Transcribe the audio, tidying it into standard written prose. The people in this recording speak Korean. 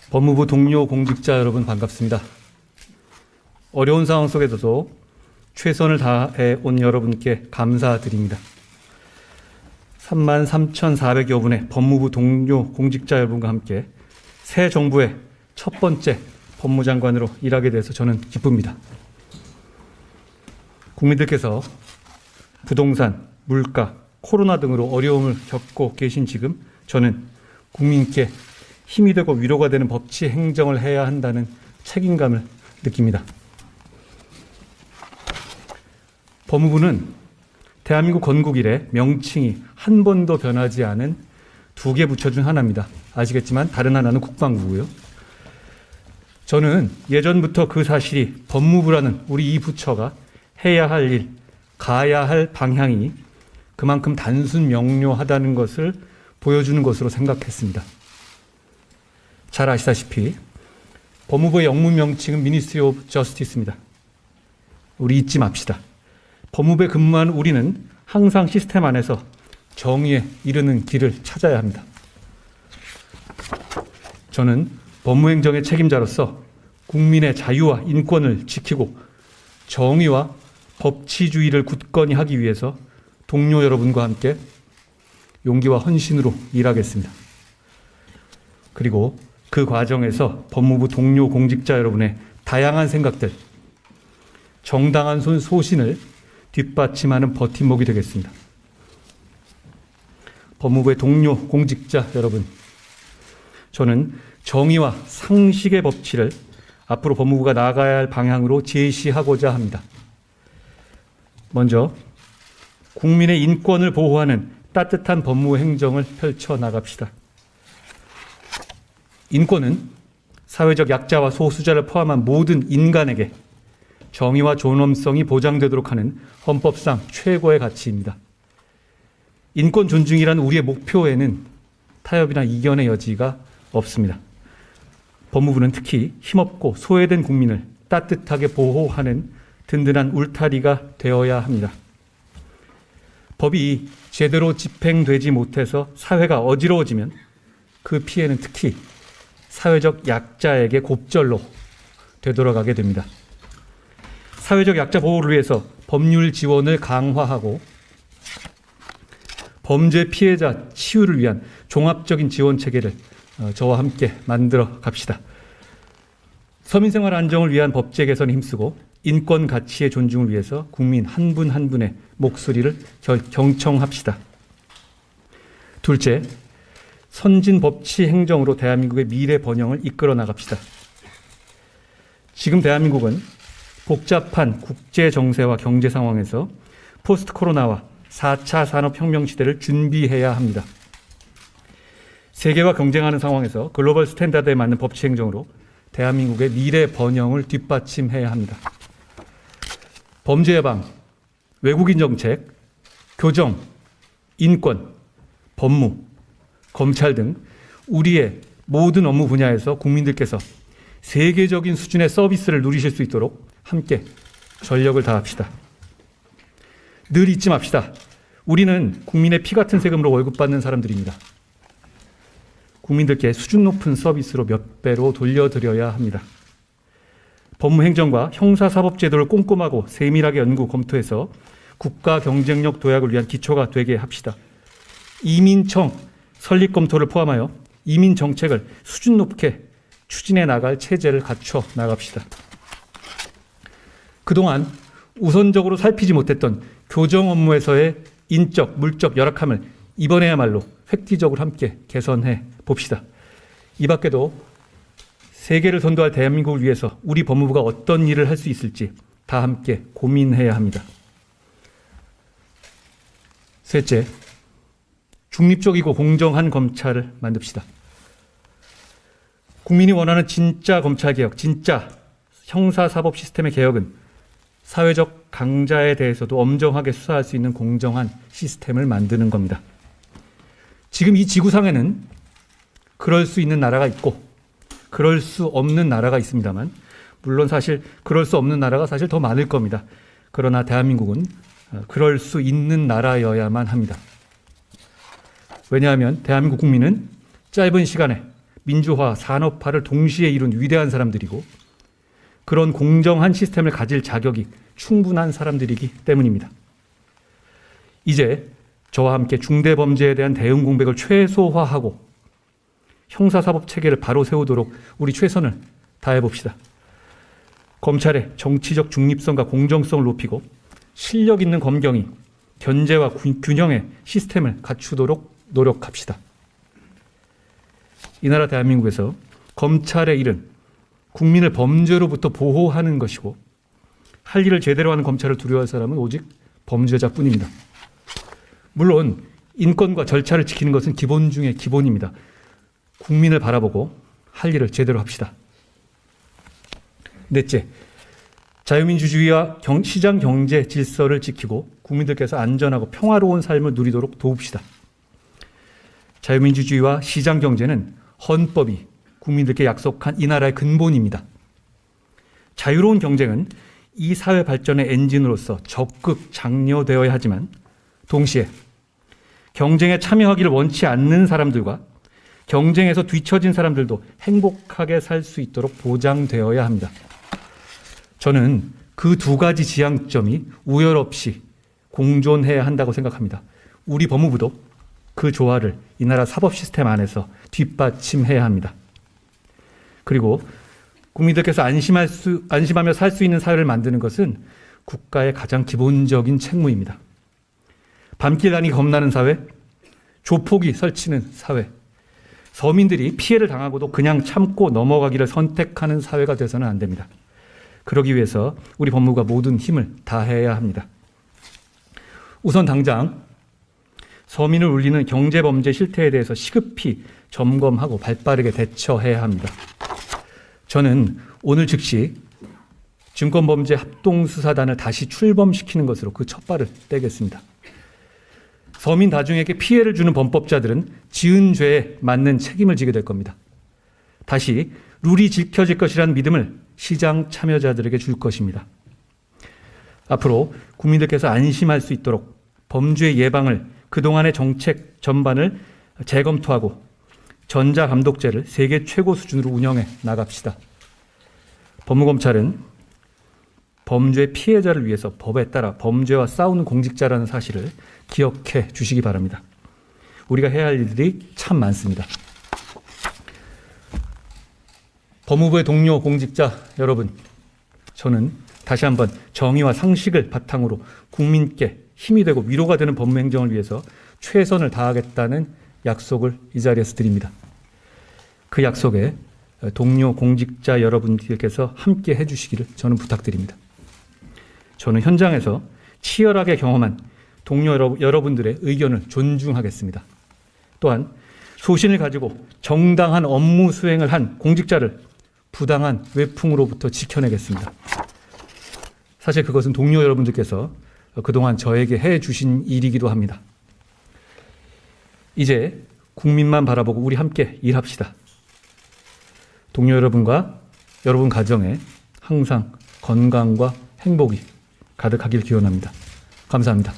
법무부 동료 공직자 여러분 반갑습니다. 어려운 상황 속에서도 최선을 다해 온 여러분께 감사드립니다. 33,400여 분의 법무부 동료 공직자 여러분과 함께 새 정부의 첫 번째 법무장관으로 일하게 돼서 저는 기쁩니다. 국민들께서 부동산, 물가, 코로나 등으로 어려움을 겪고 계신 지금 저는 국민께 힘이 되고 위로가 되는 법치 행정을 해야 한다는 책임감을 느낍니다. 법무부는 대한민국 건국 이래 명칭이 한 번도 변하지 않은 두 개 부처 중 하나입니다. 아시겠지만 다른 하나는 국방부고요. 저는 예전부터 그 사실이 법무부라는 우리 이 부처가 해야 할 일, 가야 할 방향이 그만큼 단순 명료하다는 것을 보여주는 것으로 생각했습니다. 잘 아시다시피 법무부의 영문 명칭은 Ministry of Justice입니다. 우리 잊지 맙시다. 법무부에 근무한 우리는 항상 시스템 안에서 정의에 이르는 길을 찾아야 합니다. 저는 법무행정의 책임자로서 국민의 자유와 인권을 지키고 정의와 법치주의를 굳건히 하기 위해서 동료 여러분과 함께 용기와 헌신으로 일하겠습니다. 그리고 그 과정에서 법무부 동료 공직자 여러분의 다양한 생각들, 정당한 소신을 뒷받침하는 버팀목이 되겠습니다. 법무부의 동료 공직자 여러분, 저는 정의와 상식의 법치를 앞으로 법무부가 나아가야 할 방향으로 제시하고자 합니다. 먼저 국민의 인권을 보호하는 따뜻한 법무 행정을 펼쳐나갑시다. 인권은 사회적 약자와 소수자를 포함한 모든 인간에게 정의와 존엄성이 보장되도록 하는 헌법상 최고의 가치입니다. 인권 존중이란 우리의 목표에는 타협이나 이견의 여지가 없습니다. 법무부는 특히 힘없고 소외된 국민을 따뜻하게 보호하는 든든한 울타리가 되어야 합니다. 법이 제대로 집행되지 못해서 사회가 어지러워지면 그 피해는 특히 사회적 약자에게 곱절로 되돌아가게 됩니다. 사회적 약자 보호를 위해서 법률 지원을 강화하고 범죄 피해자 치유를 위한 종합적인 지원 체계를 저와 함께 만들어 갑시다. 서민생활 안정을 위한 법제 개선에 힘쓰고 인권 가치의 존중을 위해서 국민 한 분 한 분의 목소리를 경청합시다. 둘째, 선진 법치 행정으로 대한민국의 미래 번영을 이끌어 나갑시다. 지금 대한민국은 복잡한 국제 정세와 경제 상황에서 포스트 코로나와 4차 산업혁명 시대를 준비해야 합니다. 세계와 경쟁하는 상황에서 글로벌 스탠다드에 맞는 법치 행정으로 대한민국의 미래 번영을 뒷받침해야 합니다. 범죄 예방, 외국인 정책, 교정, 인권, 법무, 검찰 등 우리의 모든 업무 분야에서 국민들께서 세계적인 수준의 서비스를 누리실 수 있도록 함께 전력을 다합시다. 늘 잊지 맙시다. 우리는 국민의 피 같은 세금으로 월급 받는 사람들입니다. 국민들께 수준 높은 서비스로 몇 배로 돌려드려야 합니다. 법무행정과 형사사법제도를 꼼꼼하고 세밀하게 연구 검토해서 국가 경쟁력 도약을 위한 기초가 되게 합시다. 이민청 설립 검토를 포함하여 이민 정책을 수준 높게 추진해 나갈 체제를 갖춰 나갑시다. 그동안 우선적으로 살피지 못했던 교정 업무에서의 인적, 물적 열악함을 이번에야말로 획기적으로 함께 개선해 봅시다. 이 밖에도 세계를 선도할 대한민국을 위해서 우리 법무부가 어떤 일을 할 수 있을지 다 함께 고민해야 합니다. 셋째, 중립적이고 공정한 검찰을 만듭시다. 국민이 원하는 진짜 검찰개혁, 진짜 형사사법 시스템의 개혁은 사회적 강자에 대해서도 엄정하게 수사할 수 있는 공정한 시스템을 만드는 겁니다. 지금 이 지구상에는 그럴 수 있는 나라가 있고 그럴 수 없는 나라가 있습니다만, 물론 사실 그럴 수 없는 나라가 사실 더 많을 겁니다. 그러나 대한민국은 그럴 수 있는 나라여야만 합니다. 왜냐하면 대한민국 국민은 짧은 시간에 민주화, 산업화를 동시에 이룬 위대한 사람들이고 그런 공정한 시스템을 가질 자격이 충분한 사람들이기 때문입니다. 이제 저와 함께 중대범죄에 대한 대응 공백을 최소화하고 형사사법 체계를 바로 세우도록 우리 최선을 다해봅시다. 검찰의 정치적 중립성과 공정성을 높이고 실력 있는 검경이 견제와 균형의 시스템을 갖추도록 노력합시다. 이 나라 대한민국에서 검찰의 일은 국민을 범죄로부터 보호하는 것이고 할 일을 제대로 하는 검찰을 두려워할 사람은 오직 범죄자뿐입니다. 물론 인권과 절차를 지키는 것은 기본 중의 기본입니다. 국민을 바라보고 할 일을 제대로 합시다. 넷째, 자유민주주의와 시장 경제 질서를 지키고 국민들께서 안전하고 평화로운 삶을 누리도록 도웁시다. 자유민주주의와 시장 경제는 헌법이 국민들께 약속한 이 나라의 근본입니다. 자유로운 경쟁은 이 사회 발전의 엔진으로서 적극 장려되어야 하지만 동시에 경쟁에 참여하기를 원치 않는 사람들과 경쟁에서 뒤처진 사람들도 행복하게 살 수 있도록 보장되어야 합니다. 저는 그 두 가지 지향점이 우열 없이 공존해야 한다고 생각합니다. 우리 법무부도 그 조화를 이 나라 사법 시스템 안에서 뒷받침해야 합니다. 그리고 국민들께서 안심하며 살 수 있는 사회를 만드는 것은 국가의 가장 기본적인 책무입니다. 밤길 다니기 겁나는 사회, 조폭이 설치는 사회, 서민들이 피해를 당하고도 그냥 참고 넘어가기를 선택하는 사회가 돼서는 안 됩니다. 그러기 위해서 우리 법무부가 모든 힘을 다해야 합니다. 우선 당장 서민을 울리는 경제범죄 실태에 대해서 시급히 점검하고 발빠르게 대처해야 합니다. 저는 오늘 즉시 증권범죄 합동수사단을 다시 출범시키는 것으로 그 첫 발을 떼겠습니다. 서민 다중에게 피해를 주는 범법자들은 지은 죄에 맞는 책임을 지게 될 겁니다. 다시 룰이 지켜질 것이라는 믿음을 시장 참여자들에게 줄 것입니다. 앞으로 국민들께서 안심할 수 있도록 범죄 예방을 그동안의 정책 전반을 재검토하고 전자감독제를 세계 최고 수준으로 운영해 나갑시다. 법무검찰은 범죄 피해자를 위해서 법에 따라 범죄와 싸우는 공직자라는 사실을 기억해 주시기 바랍니다. 우리가 해야 할 일들이 참 많습니다. 법무부의 동료 공직자 여러분, 저는 다시 한번 정의와 상식을 바탕으로 국민께 힘이 되고 위로가 되는 법무행정을 위해서 최선을 다하겠다는 약속을 이 자리에서 드립니다. 그 약속에 동료 공직자 여러분들께서 함께 해주시기를 저는 부탁드립니다. 저는 현장에서 치열하게 경험한 동료 여러분들의 의견을 존중하겠습니다. 또한 소신을 가지고 정당한 업무 수행을 한 공직자를 부당한 외풍으로부터 지켜내겠습니다. 사실 그것은 동료 여러분들께서 그동안 저에게 해주신 일이기도 합니다. 이제 국민만 바라보고 우리 함께 일합시다. 동료 여러분과 여러분 가정에 항상 건강과 행복이 가득하길 기원합니다. 감사합니다.